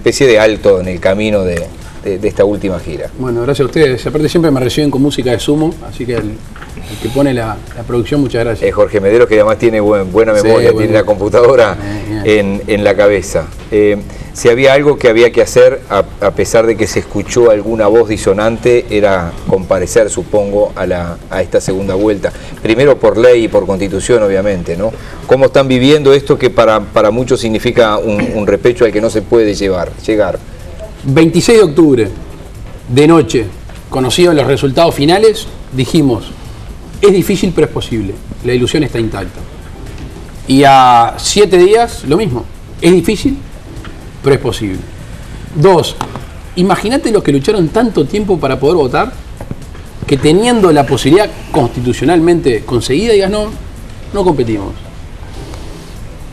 especie de alto en el camino de esta última gira. Bueno, gracias a ustedes. Aparte siempre me reciben con música de Sumo, así que el que pone la producción, muchas gracias. Jorge Medeiros, que además tiene buena memoria, tiene la computadora en la cabeza. Si había algo que había que hacer, a pesar de que se escuchó alguna voz disonante, era comparecer, supongo, a esta segunda vuelta. Primero por ley y por constitución, obviamente, ¿no? ¿Cómo están viviendo esto que para muchos significa un repecho al que no se puede llegar? 26 de octubre, de noche, conocidos los resultados finales, dijimos, es difícil pero es posible, la ilusión está intacta. Y a 7 días, lo mismo, es difícil pero es posible. 2, imagínate los que lucharon tanto tiempo para poder votar, que teniendo la posibilidad constitucionalmente conseguida, digas, no competimos.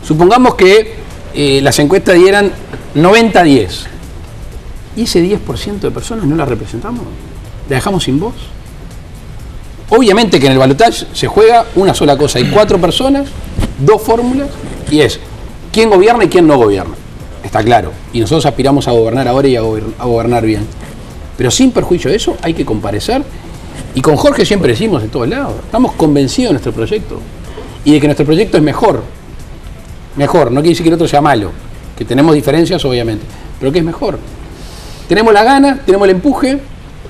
Supongamos que las encuestas dieran 90-10. ¿Y ese 10% de personas no la representamos? ¿La dejamos sin voz? Obviamente que en el balotaje se juega una sola cosa. Hay 4 personas, 2 fórmulas, y es quién gobierna y quién no gobierna. Está claro. Y nosotros aspiramos a gobernar ahora y a gobernar bien. Pero sin perjuicio de eso, hay que comparecer. Y con Jorge siempre decimos de todos lados, estamos convencidos de nuestro proyecto. Y de que nuestro proyecto es mejor. Mejor, no quiere decir que el otro sea malo. Que tenemos diferencias, obviamente. Pero que es mejor. Tenemos la gana, tenemos el empuje,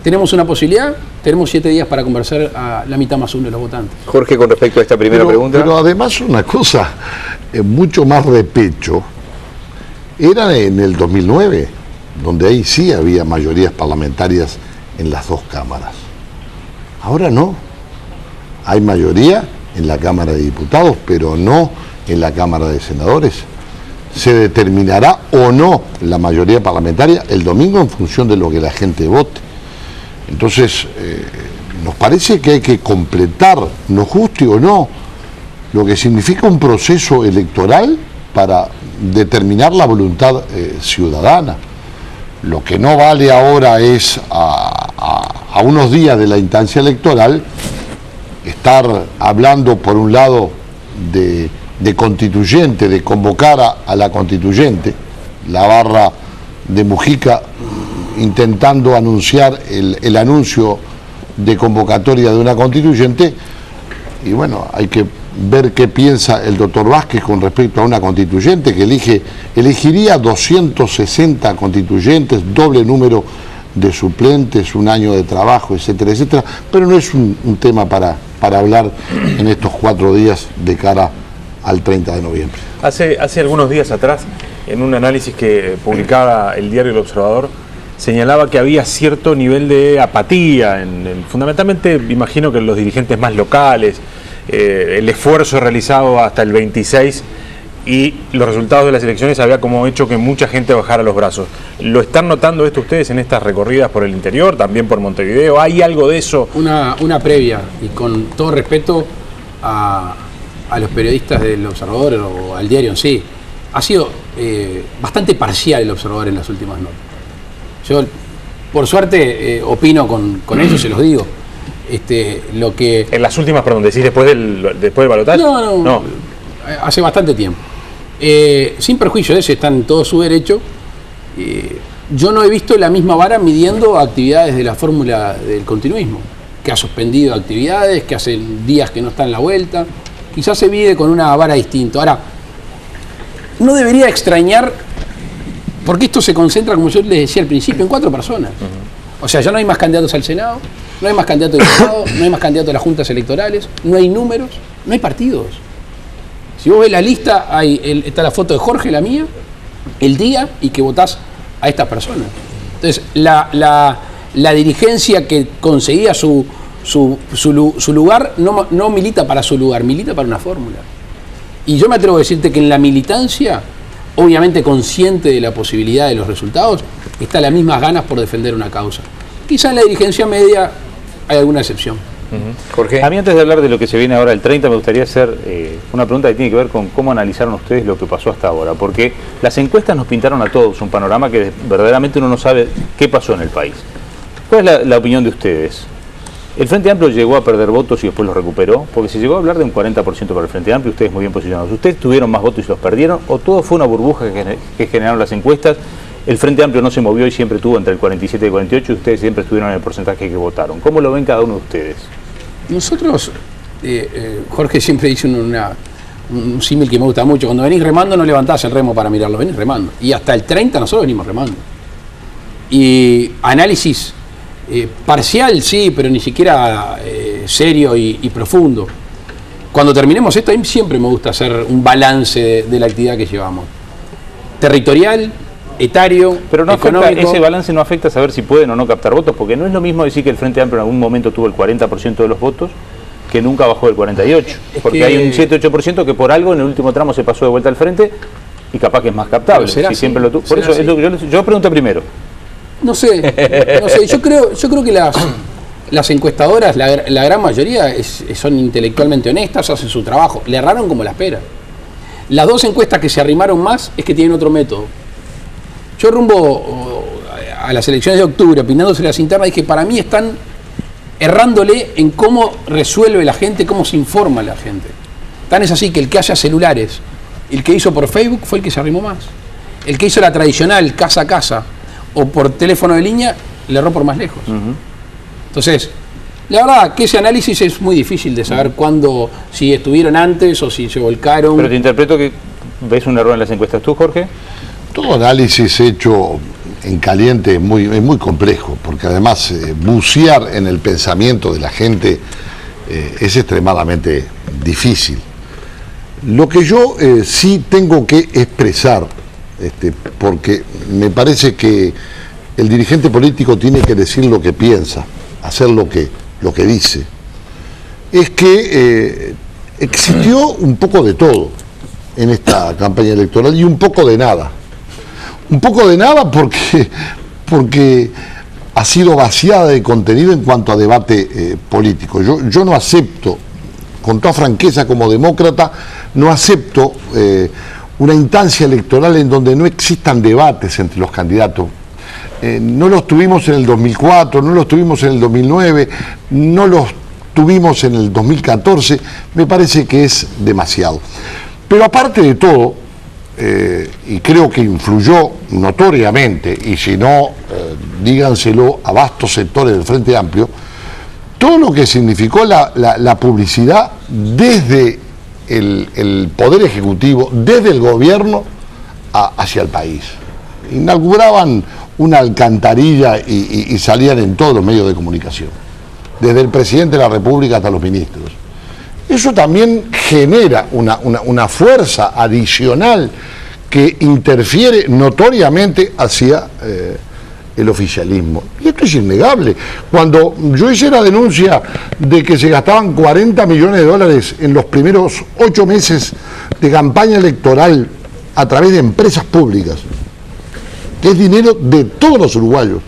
tenemos una posibilidad, tenemos 7 días para conversar a la mitad más 1 de los votantes. Jorge, con respecto a esta primera pregunta. Pero además una cosa mucho más de pecho, era en el 2009, donde ahí sí había mayorías parlamentarias en las 2 cámaras. Ahora no. Hay mayoría en la Cámara de Diputados, pero no en la Cámara de Senadores. Se determinará o no la mayoría parlamentaria el domingo en función de lo que la gente vote. Entonces, nos parece que hay que completar, nos guste o no, lo que significa un proceso electoral para determinar la voluntad ciudadana. Lo que no vale ahora es, a unos días de la instancia electoral, estar hablando por un lado de constituyente, de convocar a la constituyente, la barra de Mujica intentando anunciar el anuncio de convocatoria de una constituyente, y bueno, hay que ver qué piensa el doctor Vázquez con respecto a una constituyente que elegiría 260 constituyentes, doble número de suplentes, un año de trabajo, etcétera, etcétera, pero no es un tema para hablar en estos 4 días de cara al 30 de noviembre. Hace algunos días atrás, en un análisis que publicaba el diario El Observador, señalaba que había cierto nivel de apatía, fundamentalmente imagino que en los dirigentes más locales, el esfuerzo realizado hasta el 26 y los resultados de las elecciones había como hecho que mucha gente bajara los brazos. ¿Lo están notando esto ustedes en estas recorridas por el interior, también por Montevideo? ¿Hay algo de eso? Una previa, y con todo respeto a los periodistas del Observador o al diario en sí, ha sido bastante parcial el Observador en las últimas notas. Yo, por suerte, opino con ellos, se los digo. Lo que... En las últimas, perdón, ¿decís después del balotaje? No, hace bastante tiempo. Sin perjuicio de eso, están en todo su derecho. Yo no he visto la misma vara midiendo actividades de la fórmula del continuismo, que ha suspendido actividades, que hace días que no está en la vuelta. Quizás se mide con una vara distinta. Ahora, no debería extrañar, porque esto se concentra, como yo les decía al principio, en 4 personas. O sea, ya no hay más candidatos al Senado, no hay más candidatos a diputados, no hay más candidatos a las juntas electorales, no hay números, no hay partidos. Si vos ves la lista, está la foto de Jorge, la mía, el día, y que votás a estas personas. Entonces, la dirigencia que conseguía su lugar no milita para su lugar, milita para una fórmula. Y yo me atrevo a decirte que en la militancia, obviamente consciente de la posibilidad de los resultados, está las mismas ganas por defender una causa. Quizá en la dirigencia media hay alguna excepción. Jorge. A mí, antes de hablar de lo que se viene ahora el 30, me gustaría hacer una pregunta que tiene que ver con cómo analizaron ustedes lo que pasó hasta ahora, porque las encuestas nos pintaron a todos un panorama que verdaderamente uno no sabe qué pasó en el país. ¿Cuál es la opinión de ustedes? ¿El Frente Amplio llegó a perder votos y después los recuperó? Porque se llegó a hablar de un 40% para el Frente Amplio, ustedes muy bien posicionados. ¿Ustedes tuvieron más votos y los perdieron? ¿O todo fue una burbuja que generaron las encuestas el Frente Amplio no se movió y siempre tuvo entre el 47 y el 48 y ustedes siempre estuvieron en el porcentaje que votaron. ¿Cómo lo ven cada uno de ustedes? Nosotros, Jorge siempre dice un símil que me gusta mucho: cuando venís remando no levantás el remo para mirarlo, venís remando. Y hasta el 30 nosotros venimos remando. Y análisis parcial sí, pero ni siquiera serio y profundo. Cuando terminemos esto, a mí siempre me gusta hacer un balance de la actividad que llevamos. Territorial, etario, pero no económico. afecta, ese balance no afecta a saber si pueden o no captar votos, porque no es lo mismo decir que el Frente Amplio en algún momento tuvo el 40% de los votos que nunca bajó del 48%, porque hay un 7-8% que por algo en el último tramo se pasó de vuelta al frente y capaz que es más captable. Si siempre lo tuvo. Por eso es lo que yo pregunté primero. No sé, yo creo que las encuestadoras, la gran mayoría son intelectualmente honestas, hacen su trabajo, le erraron como la espera. Las dos encuestas que se arrimaron más es que tienen otro método. Yo rumbo a las elecciones de octubre, opinándose las internas, dije, para mí están errándole en cómo resuelve la gente, cómo se informa la gente. Tan es así que el que haya celulares, el que hizo por Facebook fue el que se arrimó más. El que hizo la tradicional casa a casa o por teléfono de línea, le erró por más lejos. Entonces, la verdad que ese análisis es muy difícil de saber cuándo, si estuvieron antes o si se volcaron. Pero te interpreto que ves un error en las encuestas. ¿Tú, Jorge? Todo análisis hecho en caliente es muy complejo, porque además bucear en el pensamiento de la gente es extremadamente difícil. Lo que yo sí tengo que expresar, porque me parece que el dirigente político tiene que decir lo que piensa, hacer lo que dice, es que existió un poco de todo en esta campaña electoral y un poco de nada. Un poco de nada porque ha sido vaciada de contenido en cuanto a debate político. Yo no acepto, con toda franqueza como demócrata, no acepto una instancia electoral en donde no existan debates entre los candidatos. No los tuvimos en el 2004, no los tuvimos en el 2009, no los tuvimos en el 2014, me parece que es demasiado. Pero aparte de todo, y creo que influyó notoriamente, y si no, díganselo a vastos sectores del Frente Amplio, todo lo que significó la publicidad desde el Poder Ejecutivo, desde el gobierno hacia el país. Inauguraban una alcantarilla y salían en todos los medios de comunicación, desde el presidente de la República hasta los ministros. Eso también genera una fuerza adicional que interfiere notoriamente hacia el oficialismo. Y esto es innegable. Cuando yo hice la denuncia de que se gastaban 40 millones de dólares en los primeros 8 meses de campaña electoral a través de empresas públicas, que es dinero de todos los uruguayos,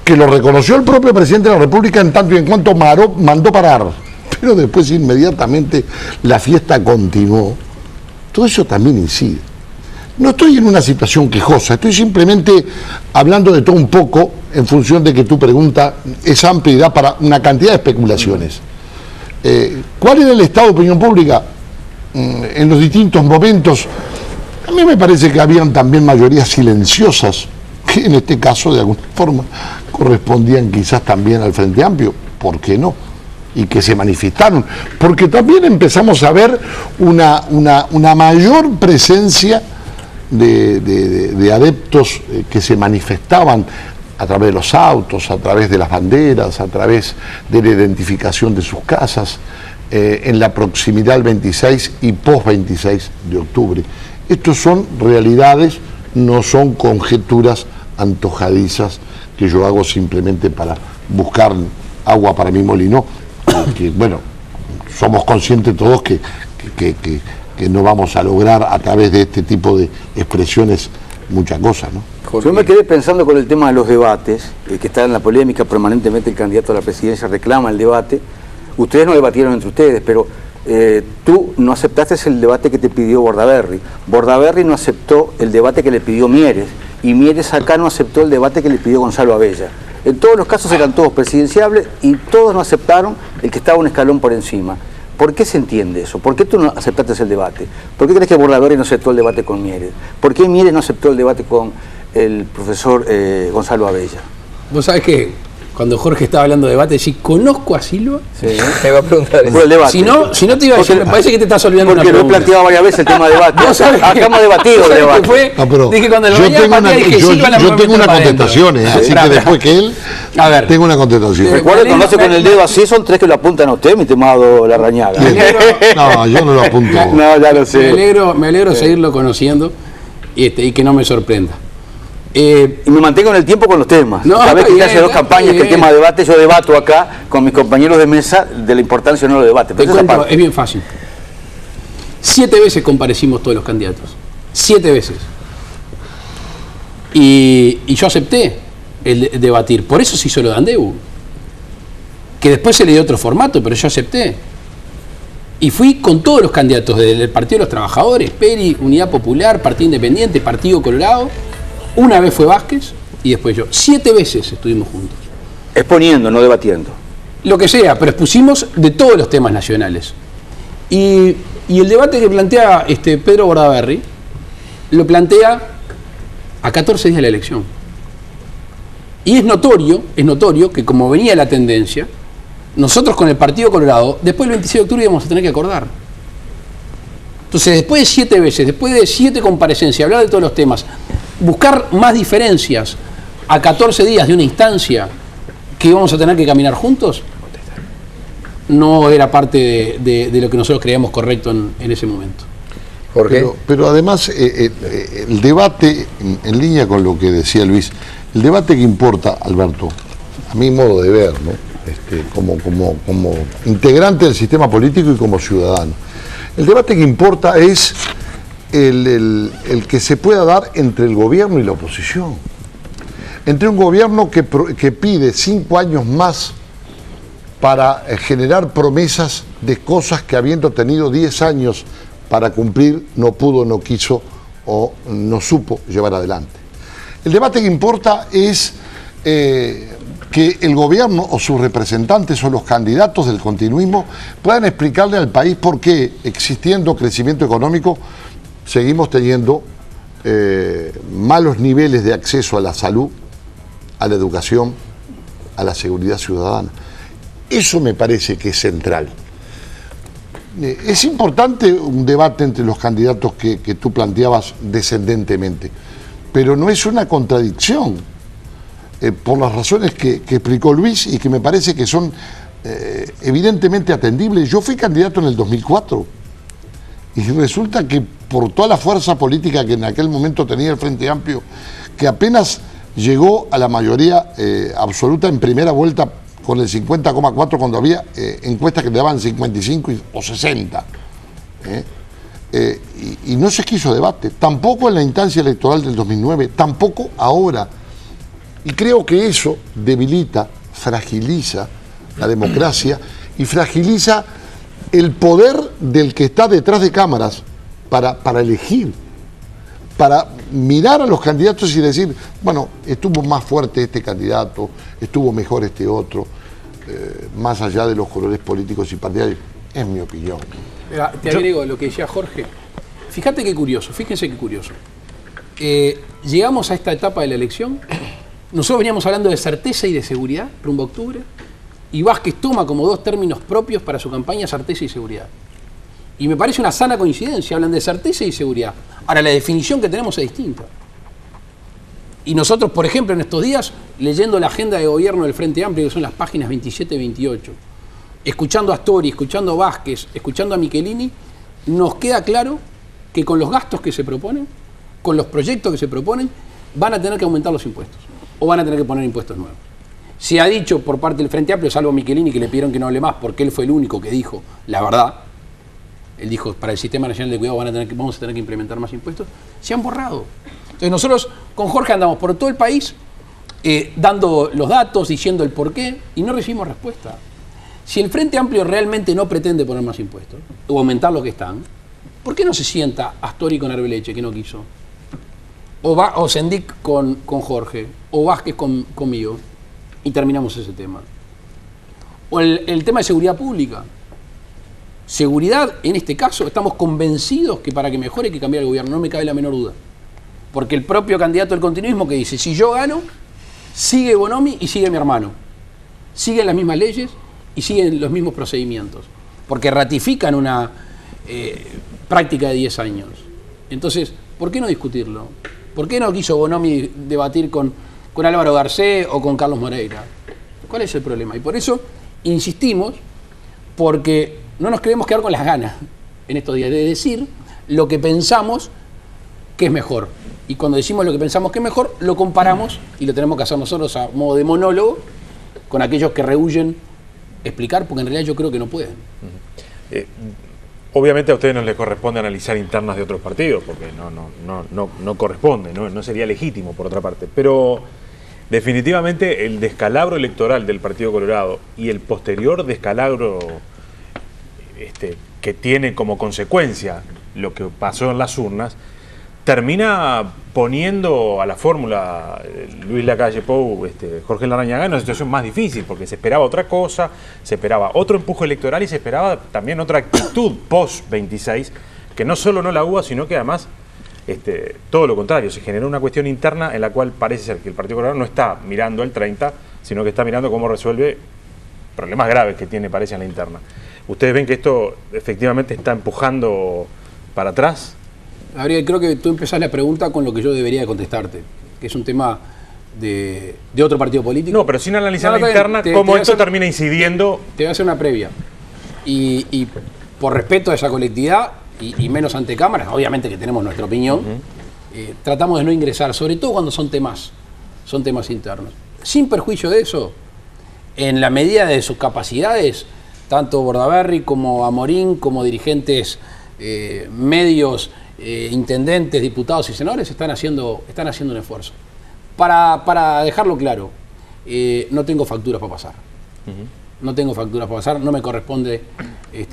que lo reconoció el propio presidente de la República en tanto y en cuanto mandó parar, pero después inmediatamente la fiesta continuó. Todo eso también incide. No estoy en una situación quejosa, estoy simplemente hablando de todo un poco en función de que tu pregunta es amplia y da para una cantidad de especulaciones. ¿Cuál era el estado de opinión pública en los distintos momentos? A mí me parece que habían también mayorías silenciosas, que en este caso de alguna forma correspondían quizás también al Frente Amplio, ¿por qué no? Y que se manifestaron, porque también empezamos a ver una mayor presencia de adeptos que se manifestaban a través de los autos, a través de las banderas, a través de la identificación de sus casas, en la proximidad del 26 y post-26 de octubre. Estos son realidades, no son conjeturas antojadizas que yo hago simplemente para buscar agua para mi molino, que bueno, somos conscientes todos que no vamos a lograr a través de este tipo de expresiones mucha cosa, ¿no? Yo me quedé pensando con el tema de los debates, que está en la polémica permanentemente, el candidato a la presidencia reclama el debate. Ustedes no debatieron entre ustedes, pero tú no aceptaste el debate que te pidió Bordaberry. Bordaberry no aceptó el debate que le pidió Mieres, y Mieres acá no aceptó el debate que le pidió Gonzalo Abella. En todos los casos eran todos presidenciables y todos no aceptaron el que estaba un escalón por encima. ¿Por qué se entiende eso? ¿Por qué tú no aceptaste el debate? ¿Por qué crees que Bordaberry no aceptó el debate con Mieres? ¿Por qué Mieres no aceptó el debate con el profesor Gonzalo Abella. Vos sabés que cuando Jorge estaba hablando de debate, decís, ¿conozco a Silva? Sí. Me va a preguntar Por el debate. Si no te iba a decir, me parece que te estás olvidando una Porque lo he pregunta. planteado varias veces el tema de debate. Vos sabés que- Acá hemos debatido vos el sabés que debate. fue, No, pero dije cuando lo yo veía tengo Patricia, una, dije, yo Silva la tengo meter una para adentro. contestación, así Esperá, que esperá. después que él, A ver. tengo una contestación. Recuerda, Me cuando hace alegro- con el dedo así, son tres que lo apuntan a usted, mi estimado Larrañaga. No, yo no lo apunto. No, ya lo Me sé. alegro seguirlo conociendo y que no me sorprenda. Y me mantengo en el tiempo con los temas. No, Cada vez que está se hace bien, dos campañas que el bien. tema de debate, yo debato acá con mis compañeros de mesa de la importancia o no del debate. Te Pero esa cuento, parte. es bien fácil. 7 veces comparecimos todos los candidatos. 7 veces. Y yo acepté el debatir. Por eso se hizo lo de Andeu. Que después se le dio otro formato, pero yo acepté. Y fui con todos los candidatos del Partido de los Trabajadores, PERI, Unidad Popular, Partido Independiente, Partido Colorado. Una vez fue Vázquez y después yo. 7 veces estuvimos juntos. Exponiendo, no debatiendo. Lo que sea, pero expusimos de todos los temas nacionales. Y el debate que plantea Pedro Bordaberry, lo plantea a 14 días de la elección. Y es notorio que como venía la tendencia, nosotros con el Partido Colorado, después del 26 de octubre íbamos a tener que acordar. Entonces, después de 7 veces, después de 7 comparecencias, hablar de todos los temas, buscar más diferencias a 14 días de una instancia que íbamos a tener que caminar juntos, no era parte de lo que nosotros creíamos correcto en ese momento. Jorge. Pero además, el debate, en línea con lo que decía Luis, el debate que importa, Alberto, a mi modo de ver, ¿no? Como integrante del sistema político y como ciudadano, el debate que importa es el que se pueda dar entre el gobierno y la oposición. Entre un gobierno que pide 5 años más para generar promesas de cosas que, habiendo tenido 10 años para cumplir, no pudo, no quiso o no supo llevar adelante. El debate que importa es que el gobierno o sus representantes o los candidatos del continuismo puedan explicarle al país por qué, existiendo crecimiento económico, seguimos teniendo malos niveles de acceso a la salud, a la educación, a la seguridad ciudadana. Eso me parece que es central. Es importante un debate entre los candidatos que tú planteabas descendentemente, pero no es una contradicción, por las razones que explicó Luis y que me parece que son evidentemente atendibles. Yo fui candidato en el 2004 y resulta que por toda la fuerza política que en aquel momento tenía el Frente Amplio, que apenas llegó a la mayoría absoluta en primera vuelta con el 50,4 cuando había encuestas que le daban 55 o 60. Y no se quiso debate, tampoco en la instancia electoral del 2009, tampoco ahora. Y creo que eso debilita, fragiliza la democracia y fragiliza el poder del que está detrás de cámaras para elegir, para mirar a los candidatos y decir, bueno, estuvo más fuerte este candidato, estuvo mejor este otro, más allá de los colores políticos y partidarios. Es mi opinión. Mira, te agrego lo que decía Jorge. Fíjate qué curioso, fíjense qué curioso. Llegamos a esta etapa de la elección, nosotros veníamos hablando de certeza y de seguridad rumbo a octubre, y Vázquez toma como 2 términos propios para su campaña certeza y seguridad. Y me parece una sana coincidencia, hablan de certeza y seguridad. Ahora, la definición que tenemos es distinta. Y nosotros, por ejemplo, en estos días, leyendo la agenda de gobierno del Frente Amplio, que son las páginas 27 y 28, escuchando a Astori, escuchando a Vázquez, escuchando a Michelini, nos queda claro que con los gastos que se proponen, con los proyectos que se proponen, van a tener que aumentar los impuestos o van a tener que poner impuestos nuevos. Se ha dicho por parte del Frente Amplio, salvo a Michelini, que le pidieron que no hable más porque él fue el único que dijo la verdad. Él dijo, para el Sistema Nacional de Cuidado vamos a tener que implementar más impuestos. Se han borrado. Entonces nosotros con Jorge andamos por todo el país dando los datos, diciendo el porqué y no recibimos respuesta. Si el Frente Amplio realmente no pretende poner más impuestos o aumentar los que están, ¿por qué no se sienta Astori con Arbeleche, que no quiso? O Sendik con Jorge, o Vázquez conmigo, y terminamos ese tema. O el tema de seguridad pública. Seguridad, en este caso, estamos convencidos que para que mejore hay que cambiar el gobierno, no me cabe la menor duda. Porque el propio candidato del continuismo que dice, si yo gano, sigue Bonomi y sigue mi hermano. Siguen las mismas leyes y siguen los mismos procedimientos. Porque ratifican una práctica de 10 años. Entonces, ¿por qué no discutirlo? ¿Por qué no quiso Bonomi debatir con Álvaro Garcés o con Carlos Moreira? ¿Cuál es el problema? Y por eso insistimos, porque no nos queremos quedar con las ganas en estos días de decir lo que pensamos que es mejor. Y cuando decimos lo que pensamos que es mejor, lo comparamos y lo tenemos que hacer nosotros a modo de monólogo con aquellos que rehuyen explicar, porque en realidad yo creo que no pueden. Obviamente a ustedes no les corresponde analizar internas de otros partidos, porque no corresponde, no sería legítimo por otra parte. Pero definitivamente el descalabro electoral del Partido Colorado y el posterior descalabro que tiene como consecuencia lo que pasó en las urnas, termina poniendo a la fórmula Luis Lacalle Pou, Jorge Larrañaga en una situación más difícil, porque se esperaba otra cosa, se esperaba otro empuje electoral y se esperaba también otra actitud post-26, que no solo no la hubo, sino que además todo lo contrario, se generó una cuestión interna en la cual parece ser que el Partido Colorado no está mirando el 30, sino que está mirando cómo resuelve problemas graves que tiene, parece, en la interna. ¿Ustedes ven que esto efectivamente está empujando para atrás? Gabriel, creo que tú empezás la pregunta con lo que yo debería de contestarte, que es un tema de otro partido político. No, pero sin analizar la interna, cómo esto termina incidiendo. Te voy a hacer una previa. Y por respeto a esa colectividad, y menos ante cámaras, obviamente que tenemos nuestra opinión, tratamos de no ingresar, sobre todo cuando son temas internos. Sin perjuicio de eso, en la medida de sus capacidades, tanto Bordaberry como Amorín, como dirigentes medios, intendentes, diputados y senadores están haciendo un esfuerzo. Para dejarlo claro, no tengo facturas para pasar. No tengo facturas para pasar, no me corresponde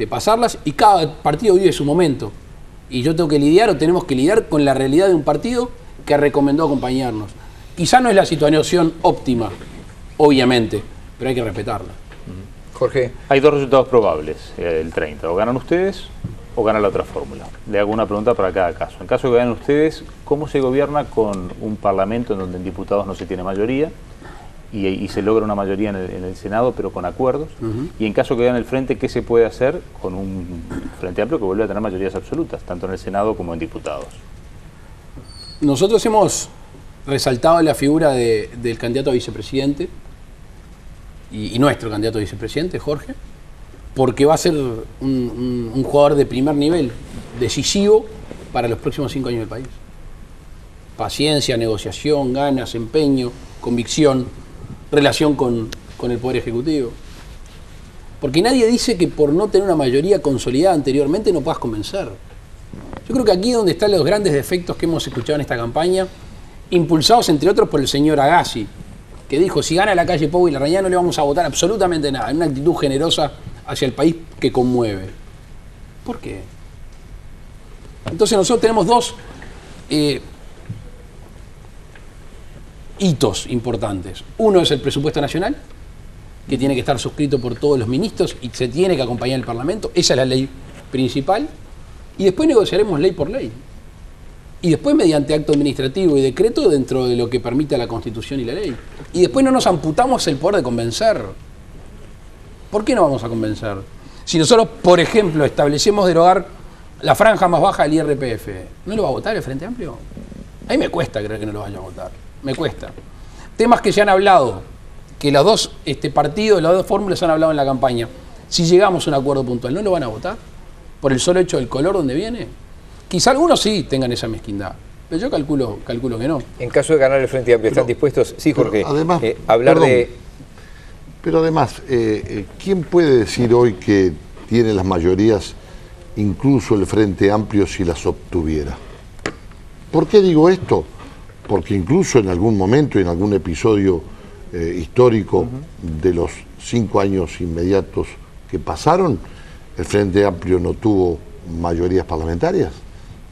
pasarlas, y cada partido vive su momento. Y yo tengo que lidiar, o tenemos que lidiar con la realidad de un partido que recomendó acompañarnos. Quizá no es la situación óptima, obviamente, pero hay que respetarla. Jorge. Hay dos resultados probables el 30. O ganan ustedes o gana la otra fórmula. Le hago una pregunta para cada caso. En caso de que ganen ustedes, ¿cómo se gobierna con un parlamento en donde en diputados no se tiene mayoría y se logra una mayoría en el Senado, pero con acuerdos? Y en caso que gane el Frente, ¿qué se puede hacer con un Frente Amplio que vuelve a tener mayorías absolutas, tanto en el Senado como en diputados? Nosotros hemos resaltado la figura del candidato a vicepresidente y nuestro candidato a vicepresidente, Jorge, porque va a ser un jugador de primer nivel, decisivo para los próximos 5 años del país. Paciencia, negociación, ganas, empeño, convicción, relación con el Poder Ejecutivo. Porque nadie dice que por no tener una mayoría consolidada anteriormente no puedas convencer. Yo creo que aquí es donde están los grandes defectos que hemos escuchado en esta campaña, impulsados entre otros por el señor Agassi, que dijo, si gana Lacalle Pou y Larrañaga no le vamos a votar absolutamente nada, en una actitud generosa hacia el país que conmueve. ¿Por qué? Entonces nosotros tenemos dos hitos importantes. Uno es el presupuesto nacional, que tiene que estar suscrito por todos los ministros y se tiene que acompañar el Parlamento. Esa es la ley principal. Y después negociaremos ley por ley. Y después mediante acto administrativo y decreto dentro de lo que permita la Constitución y la ley. Y después no nos amputamos el poder de convencer. ¿Por qué no vamos a convencer? Si nosotros, por ejemplo, establecemos derogar la franja más baja del IRPF, ¿no lo va a votar el Frente Amplio? A mí me cuesta creer que no lo vaya a votar. Me cuesta. Temas que se han hablado, que los dos partidos, las dos fórmulas han hablado en la campaña. Si llegamos a un acuerdo puntual, ¿no lo van a votar? ¿Por el solo hecho del color donde viene? Quizá algunos sí tengan esa mezquindad, pero yo calculo que no. En caso de ganar el Frente Amplio, ¿están dispuestos? Sí, Jorge. Además, hablar de... Pero además, ¿quién puede decir hoy que tiene las mayorías, incluso el Frente Amplio, si las obtuviera? ¿Por qué digo esto? Porque incluso en algún momento, en algún episodio histórico de los 5 años inmediatos que pasaron, el Frente Amplio no tuvo mayorías parlamentarias.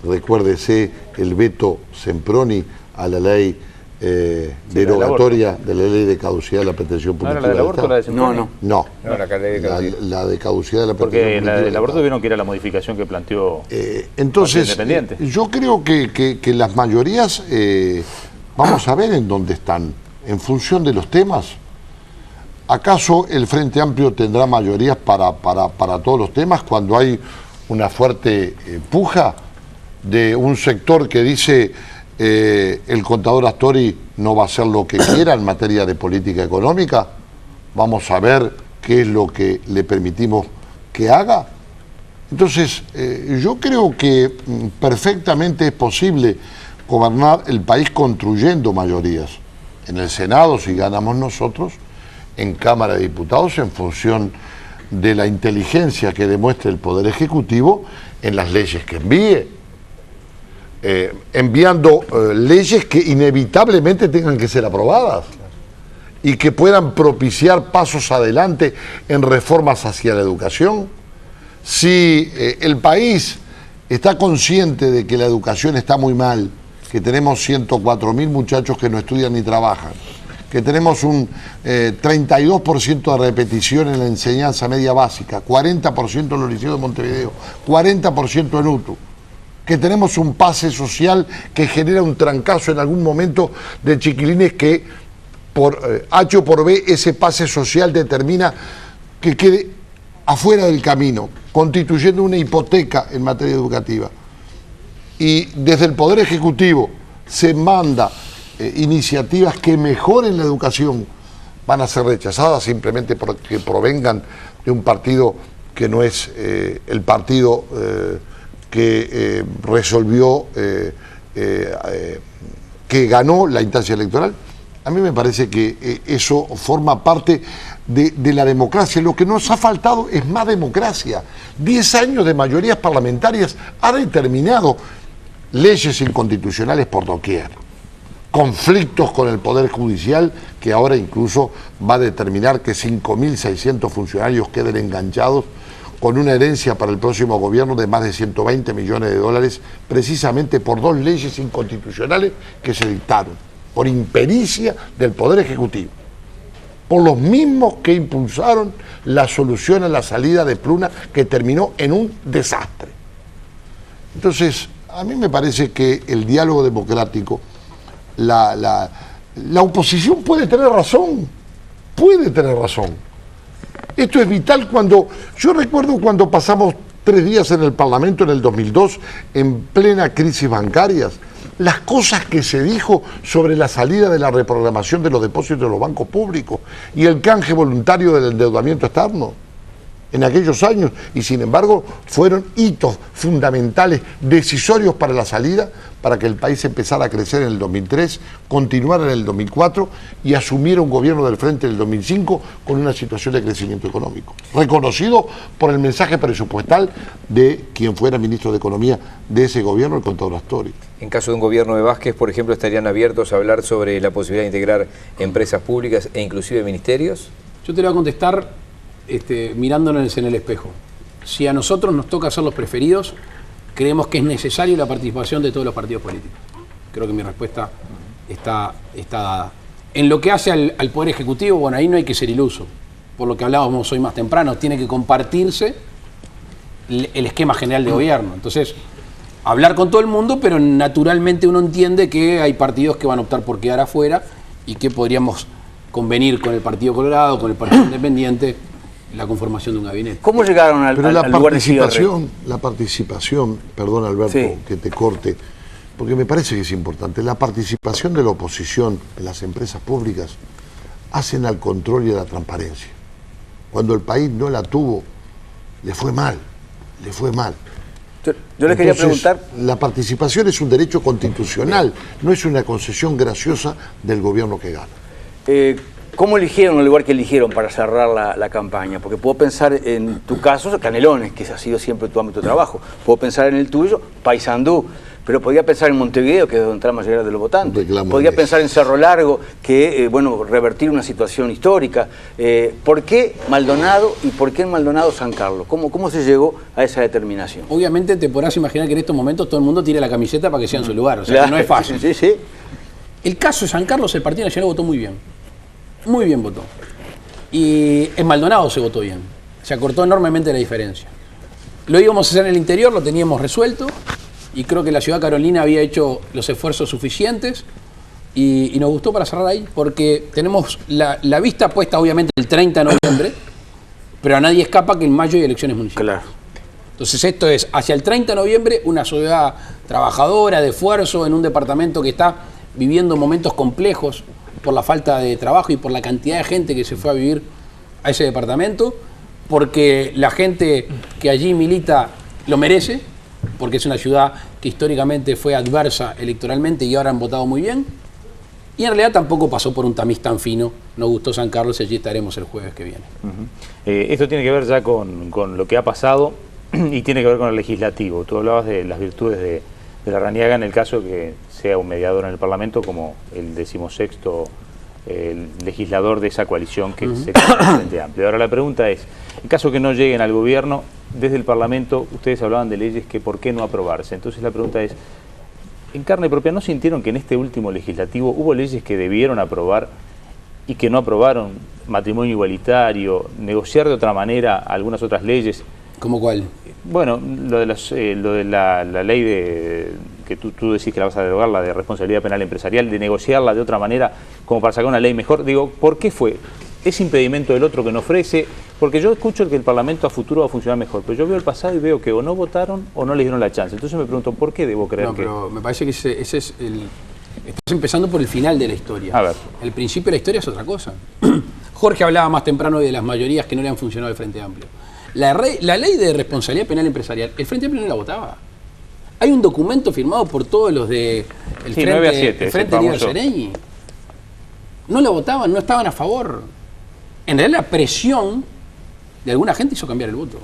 Recuérdese el veto Semproni a la ley derogatoria de la ley de caducidad de la pretensión ¿No era punitiva la del del aborto o la de Estado? Sempronio? No, No, la ley de caducidad. la de caducidad de la pretensión Porque punitiva la del del aborto Estado. vieron que era la modificación que planteó Entonces, Partido Independiente. yo creo que las mayorías, vamos a ver en dónde están, en función de los temas. ¿Acaso el Frente Amplio tendrá mayorías para todos los temas cuando hay una fuerte puja de un sector que dice el contador Astori no va a hacer lo que quiera en materia de política económica? Vamos a ver qué es lo que le permitimos que haga. Entonces, yo creo que perfectamente es posible gobernar el país construyendo mayorías. En el Senado, si ganamos nosotros, en Cámara de Diputados, en función de la inteligencia que demuestre el Poder Ejecutivo en las leyes que envíe. Enviando leyes que inevitablemente tengan que ser aprobadas y que puedan propiciar pasos adelante en reformas hacia la educación. Si el país está consciente de que la educación está muy mal, que tenemos 104.000 muchachos que no estudian ni trabajan, que tenemos un 32% de repetición en la enseñanza media básica, 40% en los liceos de Montevideo, 40% en UTU, que tenemos un pase social que genera un trancazo en algún momento de chiquilines que por H o por B ese pase social determina que quede afuera del camino, constituyendo una hipoteca en materia educativa. Y desde el Poder Ejecutivo se manda iniciativas que mejoren la educación, van a ser rechazadas simplemente porque provengan de un partido que no es el partido que resolvió, que ganó la instancia electoral. A mí me parece que eso forma parte de la democracia. Lo que nos ha faltado es más democracia. 10 años de mayorías parlamentarias ha determinado leyes inconstitucionales por doquier, conflictos con el Poder Judicial, que ahora incluso va a determinar que 5.600 funcionarios queden enganchados con una herencia para el próximo gobierno de más de 120 millones de dólares, precisamente por 2 leyes inconstitucionales que se dictaron, por impericia del Poder Ejecutivo, por los mismos que impulsaron la solución a la salida de Pluna, que terminó en un desastre. Entonces, a mí me parece que el diálogo democrático, la oposición puede tener razón, Esto es vital yo recuerdo cuando pasamos 3 días en el Parlamento en el 2002, en plena crisis bancarias, las cosas que se dijo sobre la salida de la reprogramación de los depósitos de los bancos públicos y el canje voluntario del endeudamiento externo en aquellos años, y sin embargo fueron hitos fundamentales, decisorios para la salida, para que el país empezara a crecer en el 2003, continuara en el 2004 y asumiera un gobierno del frente en el 2005 con una situación de crecimiento económico, reconocido por el mensaje presupuestal de quien fuera ministro de Economía de ese gobierno, el contador Astori. En caso de un gobierno de Vázquez, por ejemplo, ¿estarían abiertos a hablar sobre la posibilidad de integrar empresas públicas e inclusive ministerios? Yo te lo voy a contestar mirándonos en el espejo. Si a nosotros nos toca ser los preferidos, creemos que es necesaria la participación de todos los partidos políticos. Creo que mi respuesta está dada. En lo que hace al Poder Ejecutivo, bueno, ahí no hay que ser iluso. Por lo que hablábamos hoy más temprano, tiene que compartirse el esquema general de gobierno. Entonces, hablar con todo el mundo, pero naturalmente uno entiende que hay partidos que van a optar por quedar afuera y que podríamos convenir con el Partido Colorado, con el Partido Independiente, la conformación de un gabinete. ¿Cómo llegaron al lugar de cierre? La participación, perdón Alberto, sí, que te corte, porque me parece que es importante, la participación de la oposición en las empresas públicas hacen al control y a la transparencia. Cuando el país no la tuvo, le fue mal. Yo les quería preguntar. La participación es un derecho constitucional, no es una concesión graciosa del gobierno que gana. ¿Cómo eligieron el lugar que eligieron para cerrar la campaña? Porque puedo pensar en tu caso, Canelones, que ha sido siempre tu ámbito de trabajo. Puedo pensar en el tuyo, Paysandú. Pero podía pensar en Montevideo, que es donde está la mayoría de los votantes. Podía pensar en Cerro Largo, que, revertir una situación histórica. ¿Por qué Maldonado y por qué en Maldonado San Carlos? ¿Cómo se llegó a esa determinación? Obviamente te podrás imaginar que en estos momentos todo el mundo tira la camiseta para que sea en su lugar. O sea, claro, que no es fácil. Sí. El caso de San Carlos, el Partido Nacional votó muy bien votó. Y en Maldonado se votó bien, se acortó enormemente la diferencia. Lo íbamos a hacer en el interior, lo teníamos resuelto, y creo que la ciudad Carolina había hecho los esfuerzos suficientes, y nos gustó para cerrar ahí, porque tenemos la vista puesta obviamente el 30 de noviembre, pero a nadie escapa que en mayo hay elecciones municipales. Claro. Entonces esto es, hacia el 30 de noviembre, una ciudad trabajadora, de esfuerzo, en un departamento que está viviendo momentos complejos por la falta de trabajo y por la cantidad de gente que se fue a vivir a ese departamento, porque la gente que allí milita lo merece, porque es una ciudad que históricamente fue adversa electoralmente y ahora han votado muy bien, y en realidad tampoco pasó por un tamiz tan fino. Nos gustó San Carlos y allí estaremos el jueves que viene. Esto tiene que ver ya con lo que ha pasado y tiene que ver con el legislativo. Tú hablabas de las virtudes de Larrañaga en el caso que sea un mediador en el Parlamento como el 16º legislador de esa coalición que se llama el Frente Amplio. Ahora la pregunta es, en caso que no lleguen al gobierno, desde el Parlamento ustedes hablaban de leyes que por qué no aprobarse. Entonces la pregunta es, en carne propia, ¿no sintieron que en este último legislativo hubo leyes que debieron aprobar y que no aprobaron? Matrimonio igualitario, negociar de otra manera algunas otras leyes. ¿Cómo cuál? Bueno, lo de la ley que tú decís que la vas a derogar, la de responsabilidad penal empresarial, de negociarla de otra manera como para sacar una ley mejor. Digo, ¿por qué fue? ¿Es impedimento del otro que no ofrece? Porque yo escucho que el Parlamento a futuro va a funcionar mejor, pero yo veo el pasado y veo que o no votaron o no les dieron la chance. Entonces me pregunto, ¿por qué debo creer que...? Pero me parece que ese es el... Estás empezando por el final de la historia. A ver. El principio de la historia es otra cosa. Jorge hablaba más temprano de las mayorías que no le han funcionado al Frente Amplio. La ley de responsabilidad penal empresarial, el Frente Amplio no la votaba. Hay un documento firmado por todos los de el Sí, Frente, 9 a 7, el Frente Líder Sereñi. No la votaban, no estaban a favor. En realidad la presión de alguna gente hizo cambiar el voto.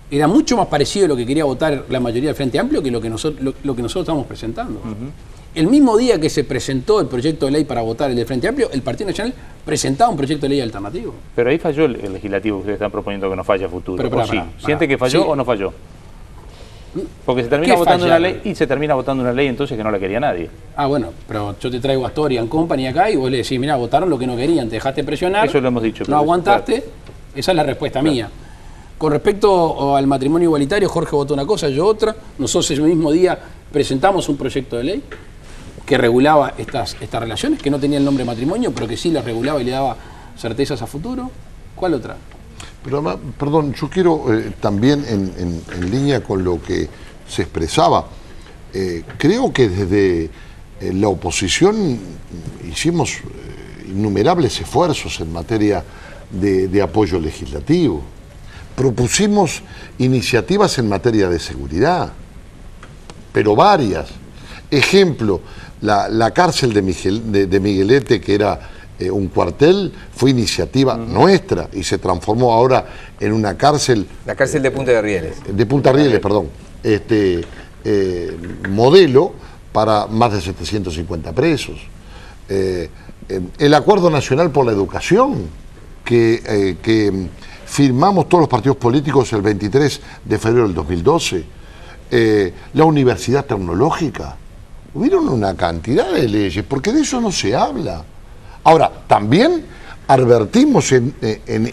Era mucho más parecido a lo que quería votar la mayoría del Frente Amplio que lo que nosotros estamos presentando. El mismo día que se presentó el proyecto de ley para votar el del Frente Amplio, el Partido Nacional presentaba un proyecto de ley alternativo. Pero ahí falló el legislativo que ustedes están proponiendo que no falle a futuro. Pero, ¿O sí? ¿Siente que falló Sí. o no falló? Porque se termina ¿Qué votando una fallaron? ley y se termina votando una ley entonces que no la quería nadie. Ah, bueno, pero yo te traigo a Story Company acá y vos le decís, mirá, votaron lo que no querían, te dejaste presionar. Eso lo hemos dicho. No pero- aguantaste, claro. esa es la respuesta mía. Con respecto al matrimonio igualitario, Jorge votó una cosa, yo otra. Nosotros ese mismo día presentamos un proyecto de ley que regulaba estas relaciones, que no tenía el nombre matrimonio, pero que sí las regulaba y le daba certezas a futuro. ¿Cuál otra? Pero además, perdón, yo quiero también en línea con lo que se expresaba, creo que desde la oposición hicimos innumerables esfuerzos en materia de apoyo legislativo. Propusimos iniciativas en materia de seguridad, pero varias. Ejemplo, la cárcel de Miguelete, que era un cuartel, fue iniciativa nuestra y se transformó ahora en una cárcel... La cárcel de Punta de Rieles. De Punta Rieles, perdón. Modelo para más de 750 presos. El Acuerdo Nacional por la Educación, que firmamos todos los partidos políticos el 23 de febrero del 2012. La Universidad Tecnológica. Hubieron una cantidad de leyes, porque de eso no se habla. Ahora, también advertimos en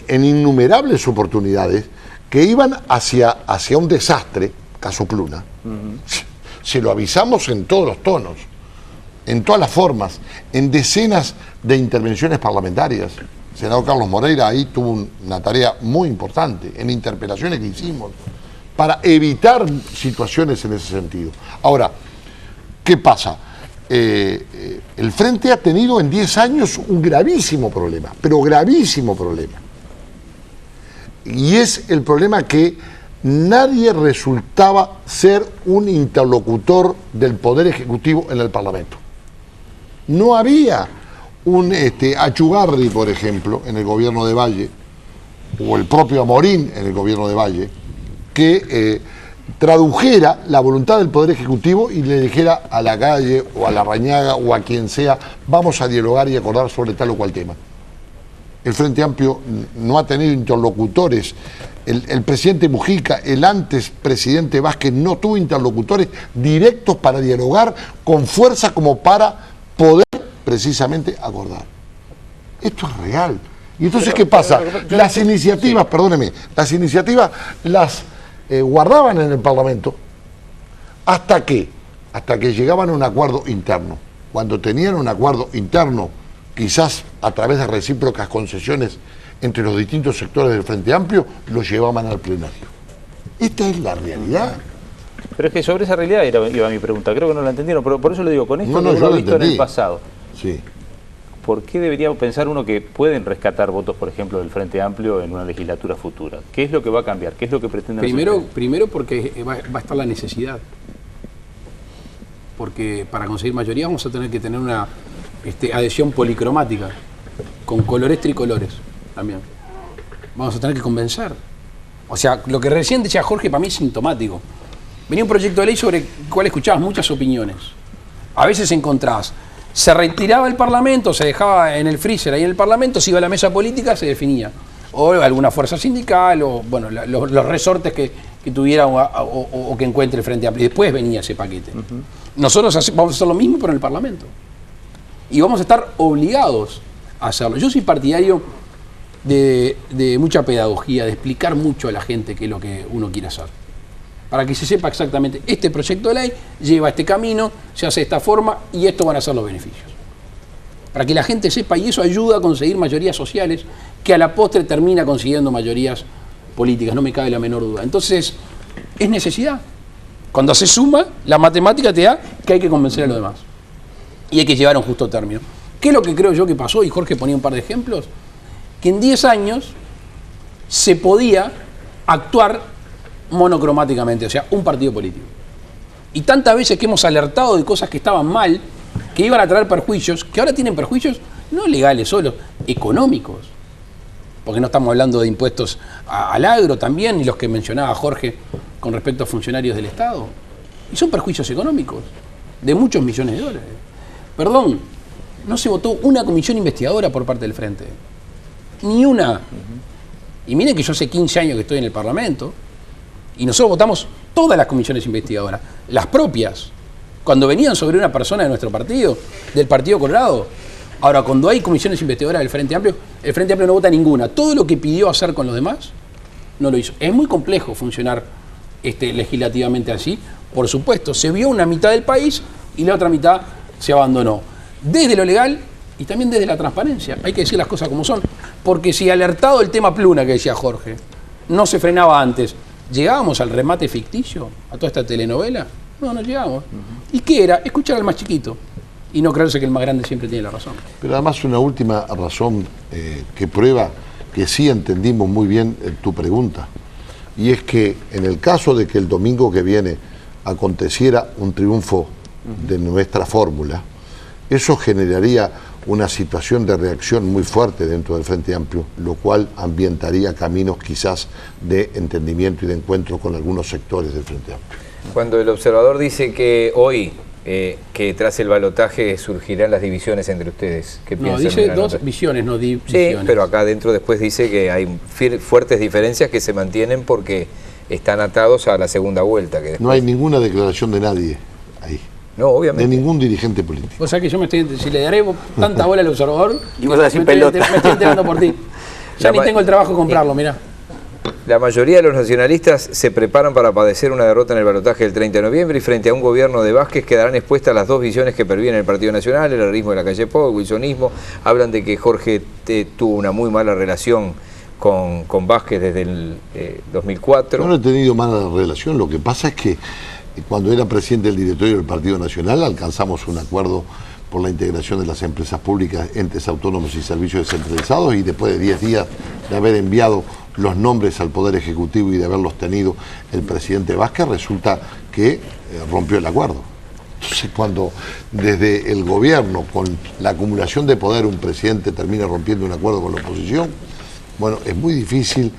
innumerables oportunidades que iban hacia un desastre, caso Pluna. Se lo avisamos en todos los tonos, en todas las formas, en decenas de intervenciones parlamentarias. El senador Carlos Moreira ahí tuvo una tarea muy importante en interpelaciones que hicimos para evitar situaciones en ese sentido. Ahora, ¿qué pasa? El Frente ha tenido en 10 años un gravísimo problema, pero gravísimo problema. Y es el problema que nadie resultaba ser un interlocutor del Poder Ejecutivo en el Parlamento. No había un Achugarri, por ejemplo, en el gobierno de Valle, o el propio Amorín en el gobierno de Valle, que tradujera la voluntad del Poder Ejecutivo y le dijera a la Calle o a Larrañaga o a quien sea, vamos a dialogar y acordar sobre tal o cual tema. El Frente Amplio no ha tenido interlocutores. El presidente Mujica, el antes presidente Vázquez, no tuvo interlocutores directos para dialogar con fuerza como para poder precisamente acordar. Esto es real. Y entonces, ¿qué pasa? Las iniciativas, perdóneme, las iniciativas las guardaban en el Parlamento hasta que llegaban a un acuerdo interno. Cuando tenían un acuerdo interno, quizás a través de recíprocas concesiones entre los distintos sectores del Frente Amplio, lo llevaban al plenario. Esta es la realidad. Pero es que sobre esa realidad iba mi pregunta, creo que no la entendieron, pero por eso le digo, con esto No, que yo uno lo ha visto en entendí. el pasado, Sí. ¿por qué debería pensar uno que pueden rescatar votos, por ejemplo, del Frente Amplio en una legislatura futura? ¿Qué es lo que va a cambiar? ¿Qué es lo que pretenden hacer? Primero porque va a estar la necesidad. Porque para conseguir mayoría vamos a tener que tener una adhesión policromática, con colores tricolores también. Vamos a tener que convencer. O sea, lo que recién decía Jorge para mí es sintomático. Venía un proyecto de ley sobre el cual escuchabas muchas opiniones. A veces encontrabas, se retiraba el Parlamento, se dejaba en el freezer ahí en el Parlamento, se iba a la mesa política, se definía. O alguna fuerza sindical, o bueno, los resortes que tuviera o que encuentre el Frente Amplio. Y después venía ese paquete. Nosotros vamos a hacer lo mismo, pero en el Parlamento. Y vamos a estar obligados a hacerlo. Yo soy partidario de mucha pedagogía, de explicar mucho a la gente qué es lo que uno quiere hacer. Para que se sepa exactamente, este proyecto de ley lleva este camino, se hace de esta forma y estos van a ser los beneficios. Para que la gente sepa, y eso ayuda a conseguir mayorías sociales, que a la postre termina consiguiendo mayorías políticas, no me cabe la menor duda. Entonces, es necesidad. Cuando se suma, la matemática te da que hay que convencer a los demás. Y hay que llevar a un justo término. ¿Qué es lo que creo yo que pasó? Y Jorge ponía un par de ejemplos. Que en 10 años se podía actuar monocromáticamente, o sea, un partido político. Y tantas veces que hemos alertado de cosas que estaban mal, que iban a traer perjuicios, que ahora tienen perjuicios no legales solo, económicos. Porque no estamos hablando de impuestos al agro también, ni los que mencionaba Jorge con respecto a funcionarios del Estado. Y son perjuicios económicos, de muchos millones de dólares. Perdón, no se votó una comisión investigadora por parte del Frente. Ni una. Y miren que yo hace 15 años que estoy en el Parlamento, y nosotros votamos todas las comisiones investigadoras, las propias, cuando venían sobre una persona de nuestro partido, del Partido Colorado. Ahora, cuando hay comisiones investigadoras del Frente Amplio, el Frente Amplio no vota ninguna. Todo lo que pidió hacer con los demás, no lo hizo. Es muy complejo funcionar legislativamente así. Por supuesto, se vio una mitad del país y la otra mitad se abandonó. Desde lo legal y también desde la transparencia. Hay que decir las cosas como son. Porque si alertado el tema Pluna, que decía Jorge, no se frenaba antes, ¿llegábamos al remate ficticio? ¿A toda esta telenovela? No, no llegamos. ¿Y qué era? Escuchar al más chiquito y no creerse que el más grande siempre tiene la razón. Pero además una última razón que prueba que sí entendimos muy bien tu pregunta, y es que en el caso de que el domingo que viene aconteciera un triunfo de nuestra fórmula, eso generaría una situación de reacción muy fuerte dentro del Frente Amplio, lo cual ambientaría caminos quizás de entendimiento y de encuentro con algunos sectores del Frente Amplio. Cuando el observador dice que hoy, que tras el balotaje surgirán las divisiones entre ustedes, ¿qué piensan? No, dice dos visiones, no divisiones. Sí, pero acá adentro después dice que hay fuertes diferencias que se mantienen porque están atados a la segunda vuelta. Que no hay ninguna declaración de nadie ahí. No, obviamente. De ningún dirigente político. O sea que yo si le daré tanta bola al observador, y vos estás sin pelota. Me estoy enterando por ti. Ya ni tengo el trabajo de comprarlo, mirá. La mayoría de los nacionalistas se preparan para padecer una derrota en el balotaje del 30 de noviembre y frente a un gobierno de Vázquez quedarán expuestas las dos visiones que perviven el Partido Nacional, el herrerismo de la calle Pou, el wilsonismo. Hablan de que Jorge tuvo una muy mala relación con Vázquez desde el 2004. Yo no he tenido mala relación, lo que pasa es que cuando era presidente del directorio del Partido Nacional alcanzamos un acuerdo por la integración de las empresas públicas, entes autónomos y servicios descentralizados, y después de 10 días de haber enviado los nombres al Poder Ejecutivo y de haberlos tenido el presidente Vázquez, resulta que rompió el acuerdo. Entonces, cuando desde el gobierno, con la acumulación de poder, un presidente termina rompiendo un acuerdo con la oposición, bueno, es muy difícil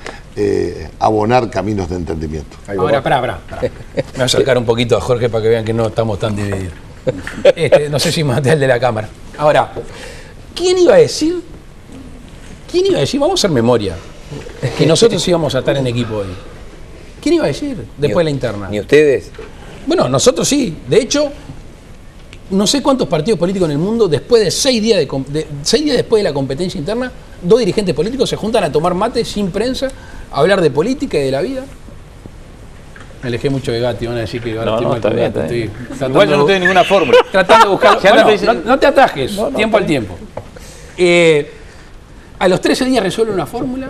abonar caminos de entendimiento. Ahora, pará. Me voy a acercar un poquito a Jorge para que vean que no estamos tan divididos. No sé si más el de la cámara. Ahora, ¿quién iba a decir? Vamos a hacer memoria, que nosotros íbamos a estar en equipo hoy. ¿Quién iba a decir después de la interna? ¿Ni ustedes? Bueno, nosotros sí. De hecho, no sé cuántos partidos políticos en el mundo, después de 6 días, 6 días después de la competencia interna, 2 dirigentes políticos se juntan a tomar mate sin prensa, a hablar de política y de la vida. Me alejé mucho de Gatti, van a decir que ahora estoy mal con Gatti. Igual yo no tengo ninguna fórmula. Tratando de buscar. Bueno, no te atajes, tiempo al tiempo. A los 13 días resuelve una fórmula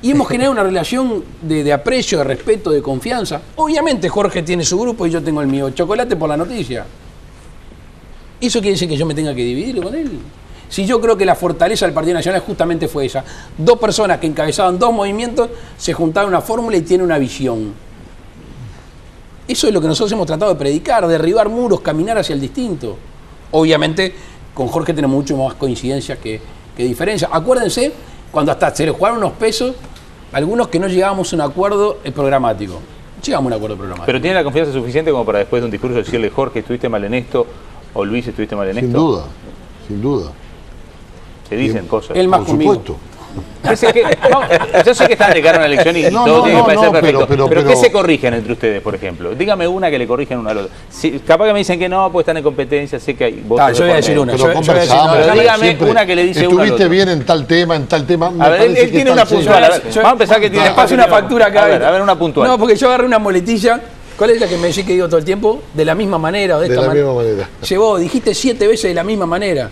y hemos generado una relación de aprecio, de respeto, de confianza. Obviamente Jorge tiene su grupo y yo tengo el mío. Chocolate por la noticia. ¿Eso quiere decir que yo me tenga que dividir con él? Si yo creo que la fortaleza del Partido Nacional justamente fue esa. 2 personas que encabezaban 2 movimientos se juntaron una fórmula y tienen una visión. Eso es lo que nosotros hemos tratado de predicar, derribar muros, caminar hacia el distinto. Obviamente, con Jorge tenemos mucho más coincidencias que diferencias. Acuérdense, cuando hasta se le jugaron unos pesos, algunos que no llegábamos a un acuerdo programático. Llegamos a un acuerdo programático. Pero tiene la confianza suficiente como para después de un discurso decirle, Jorge, estuviste mal en esto, o Luis, estuviste mal en esto. Sin duda, sin duda. Se dicen cosas. Él más Por conmigo. supuesto. Yo sé que están de cara a una elección y todo tiene que parecer perfecto. pero ¿Qué se corrigen entre ustedes, por ejemplo? Dígame una que le corrijan una al otro. Si, capaz que me dicen que no, pues están en competencia, sé que hay votos. Yo voy a decir una. Pero Yo voy a decir conversamos. una. Pero dígame siempre. una que le dice uno al Estuviste otro. bien en tal tema. A ver, él tiene una puntual. A ver, vamos a empezar que tiene Te paso una factura acá. A ver, una puntual. No, porque yo agarré una muletilla. ¿Cuál es la que me decís que digo todo el tiempo? De la misma manera o de esta la manera. misma manera. Llevó, dijiste 7 veces de la misma manera.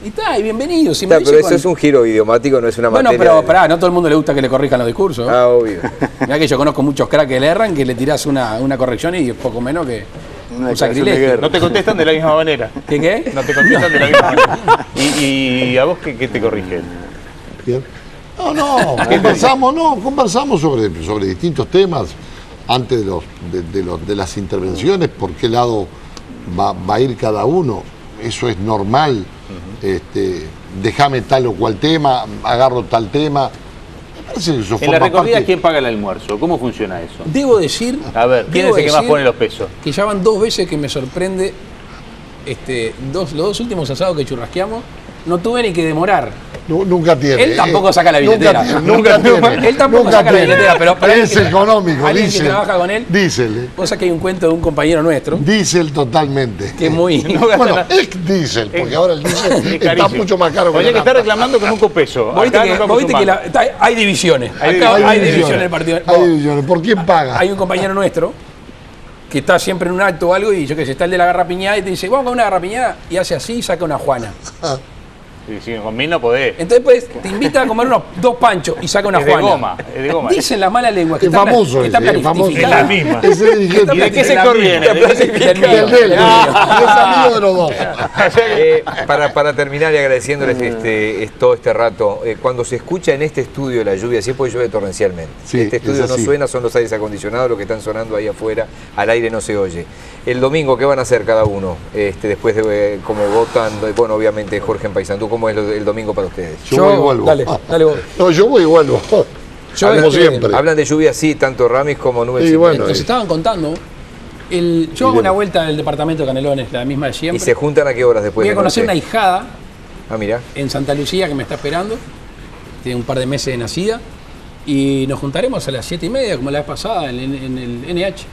Y está, y bienvenido. Si me Está, dice pero eso con- es un giro idiomático, no es una Bueno, materia. pero pará, no todo el mundo le gusta que le corrijan los discursos. Ah, obvio. Mirá que yo conozco muchos cracks que le erran, que le tirás una corrección y es poco menos que un sacrilegio. No te contestan de la misma manera. ¿Qué? No te contestan de la misma manera. ¿Y a vos qué te corrigen? Bien. Conversamos sobre distintos temas antes de las intervenciones, por qué lado va a ir cada uno. Eso es normal. Déjame tal o cual tema, agarro tal tema. Me parece que eso En la forma recorrida, parte. ¿quién paga el almuerzo? ¿Cómo funciona eso? Debo decir. A ver, ¿quién debo es el que más decir pone los pesos? Que ya van 2 veces que me sorprende. Los 2 últimos asados que churrasqueamos, no tuve ni que demorar. Nunca tiene. Él tampoco saca la billetera. Nunca tiene. Él tampoco Nunca saca la tiene. billetera, pero es alguien que- económico, alguien dice. que trabaja con él. Diesel. Cosa que hay un cuento de un compañero nuestro, Diesel totalmente. que es muy. Bueno, es diésel, porque ahora el diésel está carísimo. mucho más caro que Habría la que estar nafta. reclamando con un copeso. Vos viste Acá que, nos vos vamos viste que sumando. hay divisiones. Hay Acá hay divisiones. divisiones en el partido. Hay divisiones. ¿Por quién paga? Hay un compañero nuestro que está siempre en un acto o algo y yo que sé, está el de la garrapiñada y te dice, vamos con una garrapiñada y hace así y saca una Juana. Si con mí no podés. Entonces pues te invita a comer unos 2 panchos y saca una Es de Juana. goma, es de goma. Dicen la mala lengua que Es está, famoso que está ese, es famoso. planificada. Es la misma. Ese dirigente. ¿Y de qué sector viene? Del mío, Del de él, es amigo de los dos. Para terminar y agradeciéndoles todo este rato, cuando se escucha en este estudio la lluvia, si es porque llueve torrencialmente. Sí, este estudio es no así. suena, son los aires acondicionados, lo que están sonando ahí afuera, al aire no se oye. El domingo, ¿qué van a hacer cada uno? Después de cómo votan, bueno, obviamente Jorge en Paysandú, ¿cómo es el domingo para ustedes? Yo voy y vuelvo. Dale vos. No, yo voy y vuelvo. Yo, Como siempre. Hablan de lluvia, sí, tanto Ramis como Nubes. Sí, bueno. Nos estaban contando. Yo hago una vuelta en el departamento de Canelones, la misma de ¿Y siempre. se juntan a qué horas después? Voy a de conocer una noche? hijada Ah, mira. en Santa Lucía que me está esperando. Tiene un par de meses de nacida. Y nos juntaremos a las 7:30, como la vez pasada, en el NH,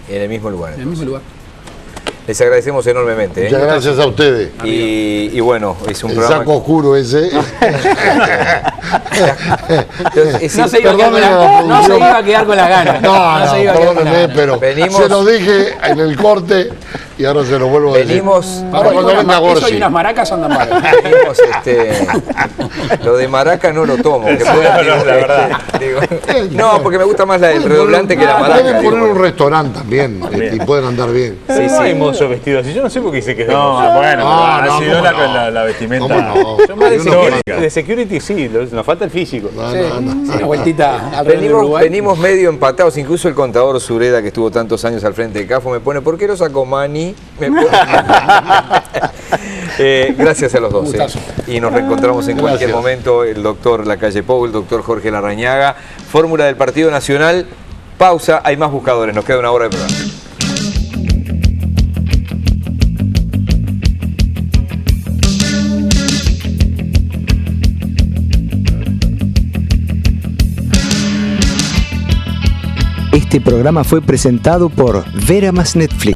En el mismo lugar. en el mismo lugar. Les agradecemos enormemente. Muchas gracias a ustedes. Y bueno, es un El programa. saco oscuro ese. Es No decir, se iba a quedar con la- no se iba a quedar con la gana. No, se iba a quedar con la perdónenme, gana. pero Venimos- se lo dije en el corte y ahora se lo vuelvo a decir. venimos. Ahora cuando venga Eso y Gorsi. unas maracas andan mal. Venimos, lo de maraca no lo tomo. Que pueda, digo, la verdad. digo, no, porque me gusta más el redoblante que la maraca. Pueden poner digo. un restaurante también y pueden andar bien. Sí, no hay mozo vestido así. Yo no sé por qué dice que es de No, mozo. bueno, no, ha sido ¿cómo no? la vestimenta. ¿Cómo no? Yo más de Histórica. security, de security sí, nos falta el físico. No, Sí, no, no. una vueltita alrededor del Venimos, Uruguay. venimos medio empatados, incluso el contador Sureda, que estuvo tantos años al frente de CAFO, me pone, ¿por qué lo sacó Mani? Me pone- gracias a los dos. Gustazo. Y nos reencontramos en cualquier Gracias. momento, el doctor Lacalle Pou, el doctor Jorge Larrañaga, fórmula del Partido Nacional, pausa, hay más buscadores, nos queda una hora de programa. Este programa fue presentado por Vera más Netflix.